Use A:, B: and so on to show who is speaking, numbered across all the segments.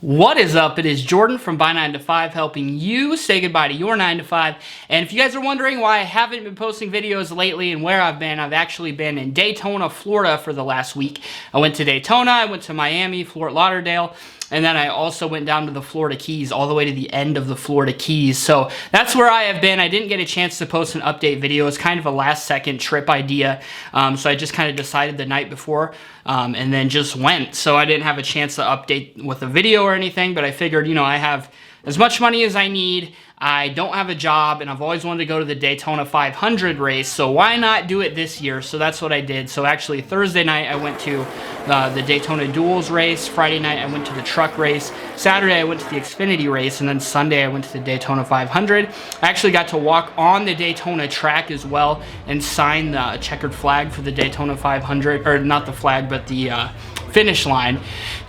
A: What is up? It is Jordan from Buy 9 to 5 helping you say goodbye to your 9 to 5. And if you guys are wondering why I haven't been posting videos lately and where I've actually been in Daytona, Florida for the last week. I went to Daytona, I went to Miami, Fort Lauderdale, and then I also went down to the Florida Keys, all the way to the end of the Florida Keys. So that's where I have been. I didn't get a chance to post an update video. It's kind of a last second trip idea. So I just kind of decided the night before and then just went. So I didn't have a chance to update with a video or anything, but I figured, you know, I have as much money as I need. I don't have a job, and I've always wanted to go to the Daytona 500 race, so why not do it this year? So that's what I did. So actually Thursday night I went to the Daytona Duels race. Friday night I went to the truck race. Saturday I went to the Xfinity race, and then Sunday I went to the Daytona 500. I actually got to walk on the Daytona track as well and sign the checkered flag for the Daytona 500, or not the flag, but the finish line.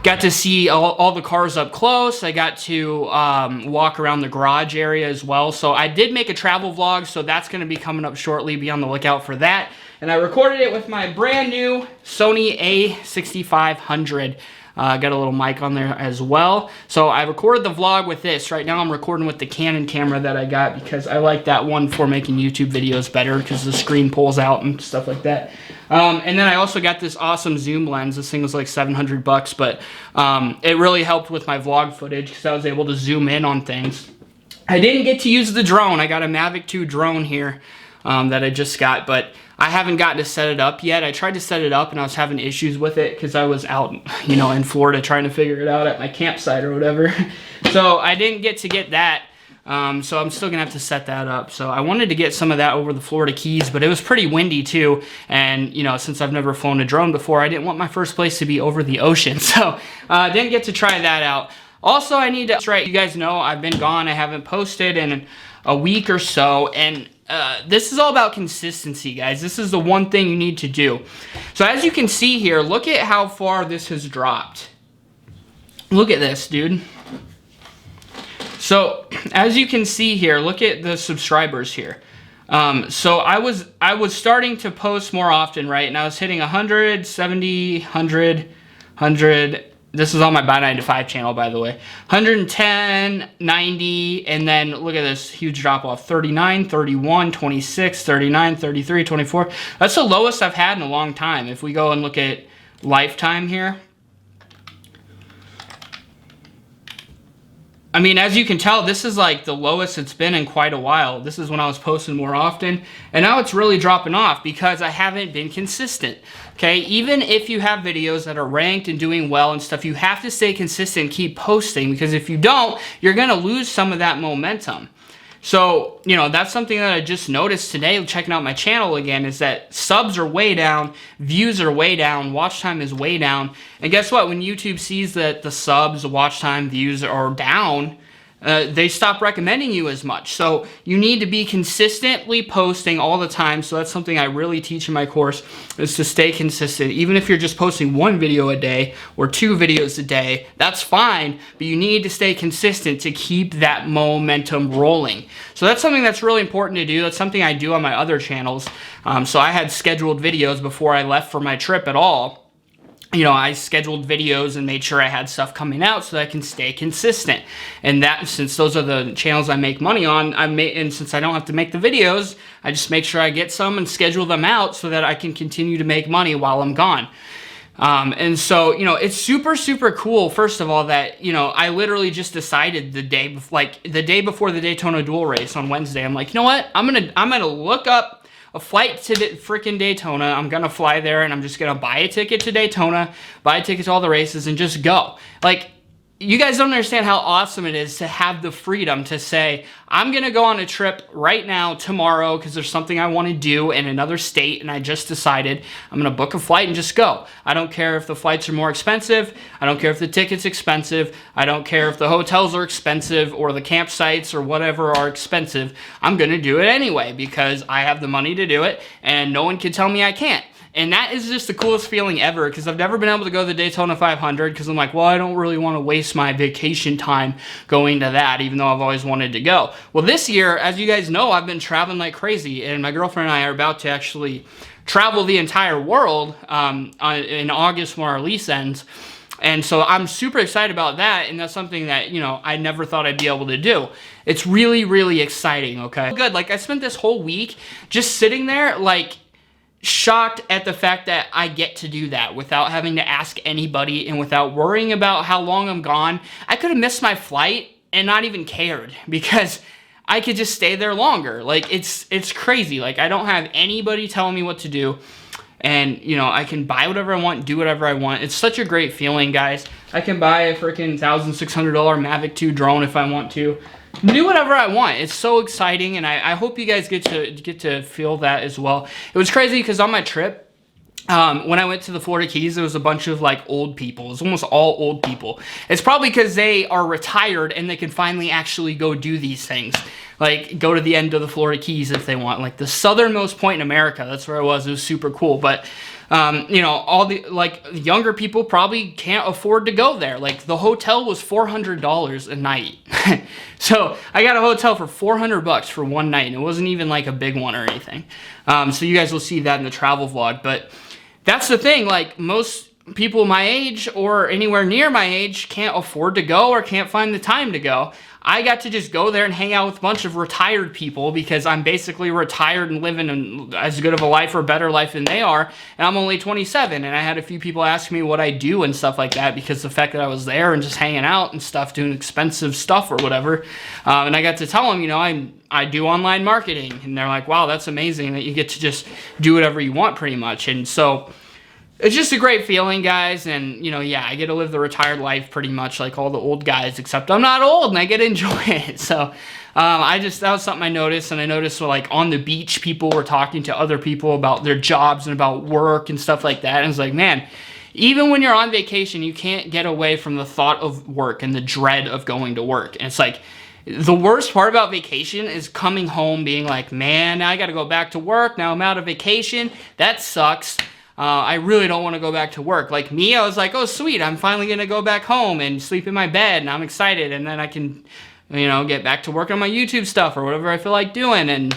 A: Got to see all the cars up close. I got to walk around the garage area as well. So I did make a travel vlog, so that's going to be coming up shortly. Be on the lookout for that. And I recorded it with my brand new Sony A6500. Got a little mic on there as well. So I recorded the vlog with this. Right now I'm recording with the Canon camera that I got because I like that one for making YouTube videos better because the screen pulls out and stuff like that. And then I also got this awesome zoom lens. This thing was like 700 bucks, but it really helped with my vlog footage because I was able to zoom in on things. I didn't get to use the drone. I got a Mavic 2 drone here that I just got, but I haven't gotten to set it up yet. I tried to set it up and I was having issues with it because I was out, you know, in Florida trying to figure it out at my campsite or whatever. So I didn't get to get that. So I'm still gonna have to set that up. So I wanted to get some of that over the Florida Keys, but it was pretty windy too. And you know, since I've never flown a drone before, I didn't want my first place to be over the ocean. So didn't get to try that out. Also, I need to, right, you guys know I've been gone. I haven't posted in a week or so, and this is all about consistency, guys. This is the one thing you need to do. So as you can see here, look at how far this has dropped. Look at this, dude. So as you can see here, look at the subscribers here. So I was starting to post more often, right? And I was hitting 100, 70, 100. This is on my Buy 9 to 5 channel, by the way. 110, 90, and then look at this huge drop off. 39, 31, 26, 39, 33, 24. That's the lowest I've had in a long time. If we go and look at lifetime here. I mean, as you can tell, this is like the lowest it's been in quite a while. This is when I was posting more often, and now it's really dropping off because I haven't been consistent, okay? Even if you have videos that are ranked and doing well and stuff, you have to stay consistent, keep posting, because if you don't, you're gonna lose some of that momentum. So, you know, that's something that I just noticed today checking out my channel again, is that subs are way down, views are way down, watch time is way down. And guess what? When YouTube sees that the subs, the watch time, views are down, they stop recommending you as much. So you need to be consistently posting all the time. So that's something I really teach in my course, is to stay consistent. Even if you're just posting one video a day or 2 videos a day, that's fine, but you need to stay consistent to keep that momentum rolling. So that's something that's really important to do. That's something I do on my other channels. So I had scheduled videos before I left for my trip at all. You know, I scheduled videos and made sure I had stuff coming out so that I can stay consistent. And that, since those are the channels I make money on, and since I don't have to make the videos, I just make sure I get some and schedule them out so that I can continue to make money while I'm gone. And so, you know, it's super, super cool, first of all, that, you know, I literally just decided the day before the Daytona Duel race on Wednesday, I'm like, you know what, I'm gonna look up a flight to freaking Daytona. I'm gonna fly there and I'm just gonna buy a ticket to Daytona, buy a ticket to all the races, and just go. Like, you guys don't understand how awesome it is to have the freedom to say, I'm gonna go on a trip right now, tomorrow, because there's something I want to do in another state, and I just decided I'm gonna book a flight and just go. I don't care if the flights are more expensive. I don't care if the ticket's expensive. I don't care if the hotels are expensive or the campsites or whatever are expensive. I'm gonna do it anyway because I have the money to do it, and no one can tell me I can't. And that is just the coolest feeling ever, because I've never been able to go to the Daytona 500 because I'm like, well, I don't really want to waste my vacation time going to that, even though I've always wanted to go. Well, this year, as you guys know, I've been traveling like crazy, and my girlfriend and I are about to actually travel the entire world in August when our lease ends. And so I'm super excited about that, and that's something that, you know, I never thought I'd be able to do. It's really, really exciting, okay? Good, like, I spent this whole week just sitting there, like, shocked at the fact that I get to do that without having to ask anybody and without worrying about how long I'm gone. I could have missed my flight and not even cared because I could just stay there longer. Like, it's crazy. Like, I don't have anybody telling me what to do. And, you know, I can buy whatever I want, do whatever I want. It's such a great feeling, guys. I can buy a freaking $1,600 Mavic 2 drone if I want to. Do whatever I want. It's so exciting, and I hope you guys get to feel that as well. It was crazy because on my trip, when I went to the Florida Keys, there was a bunch of like old people. It was almost all old people. It's probably because they are retired and they can finally actually go do these things. Like, go to the end of the Florida Keys if they want. Like, the southernmost point in America, that's where I was. It was super cool. But, you know, all the, like, younger people probably can't afford to go there. Like, the hotel was $400 a night. So, I got a hotel for $400 for one night, and it wasn't even, like, a big one or anything. So, you guys will see that in the travel vlog. But that's the thing. Like, most people my age or anywhere near my age can't afford to go or can't find the time to go. I got to just go there and hang out with a bunch of retired people because I'm basically retired and living as good of a life or better life than they are, and I'm only 27, and I had a few people ask me what I do and stuff like that because the fact that I was there and just hanging out and stuff, doing expensive stuff or whatever, and I got to tell them, you know, I do online marketing, and they're like, wow, that's amazing that you get to just do whatever you want pretty much. And so it's just a great feeling, guys, and, you know, yeah, I get to live the retired life pretty much like all the old guys, except I'm not old, and I get to enjoy it. So, that was something I noticed, and I noticed, like, on the beach, people were talking to other people about their jobs and about work and stuff like that, and it's like, man, even when you're on vacation, you can't get away from the thought of work and the dread of going to work, and it's like, the worst part about vacation is coming home being like, man, now I gotta go back to work, now I'm out of vacation, that sucks. I really don't want to go back to work. Like me, I was like, oh, sweet, I'm finally going to go back home and sleep in my bed, and I'm excited, and then I can, you know, get back to work on my YouTube stuff or whatever I feel like doing, and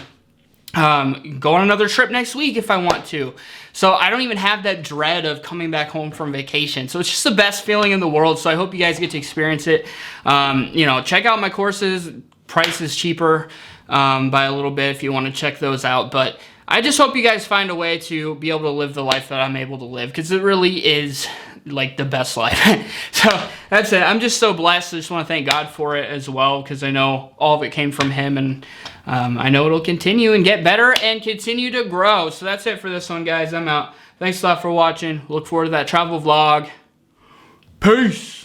A: go on another trip next week if I want to. So I don't even have that dread of coming back home from vacation. So it's just the best feeling in the world, so I hope you guys get to experience it. You know, check out my courses. Price is cheaper by a little bit if you want to check those out, but I just hope you guys find a way to be able to live the life that I'm able to live, because it really is like the best life. So that's it. I'm just so blessed. I just want to thank God for it as well, because I know all of it came from him, and I know it'll continue and get better and continue to grow. So that's it for this one, guys. I'm out. Thanks a lot for watching. Look forward to that travel vlog. Peace.